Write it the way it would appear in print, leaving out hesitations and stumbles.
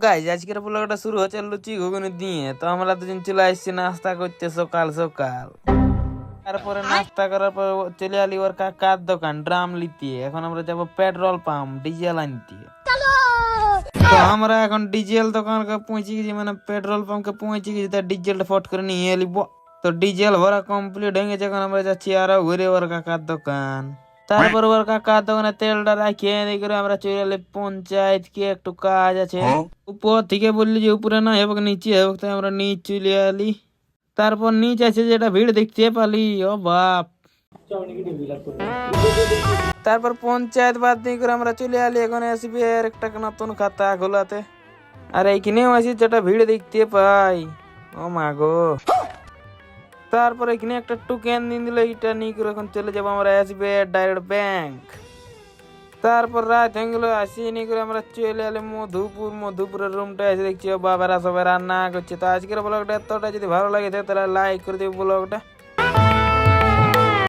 Guys আজকের ব্লগটা শুরু হচ্ছে লুচি ঘুগনি দিয়ে। তো আমরা দুজন চলে আসছি নাস্তা করতে সকাল সকাল। তারপরে নাস্তা করার পর চলে আলি ওর কাকার দোকান ড্রাম লিতে। এখন আমরা যাবো পেট্রোল পাম্প ডিজেল আনতে। তো আমরা এখন ডিজেল দোকানকে পৌঁছে গেছি, মানে পেট্রোল পাম্পকে পৌঁছে গেছি। তার ডিজেলটা ফট করে নিয়ে এলিব। তো ডিজেল ভরা কমপ্লিট হয়ে গেছে। এখন আমরা যাচ্ছি আরো ঘুরে ওর কাকার দোকান। তারপর ওর কাকার দোকানে তেলটা রাখিয়ে দিয়ে করে আমরা চলে এলি পঞ্চায়েত কি একটু কাজ আছে। উপর থেকে বললি যে উপরে না হবে নিচে হবে, তাই আমরা নিচ চলে এলি। তারপর নিচ আছে যেটা ভিড় দেখতে পালি, ও বাপ। তারপর পঞ্চায়েত বাদ দিয়ে করে আমরা চলে এলি এখন আসবি আর একটা নতুন খাতা খোলাতে। আর এইখানেও আছি যেটা ভিড় দেখতে পাই, ও মা গো। তারপর এখানে একটা টোকেন দিন দিল, এটা নিয়ে করে এখন চলে যাবো আমরা এসবিআই ডাইরেক্ট ব্যাংক। তারপর রাত হয়ে গেলো, আসি নিয়ে করে আমরা চলে এলে মধুপুরের রুমটা এসে দেখছি বাবারা সবাই রান্না করছে। তো আজকের ব্লগটা এতটা যদি ভালো লাগে তাহলে লাইক করে দেবে ব্লগটা।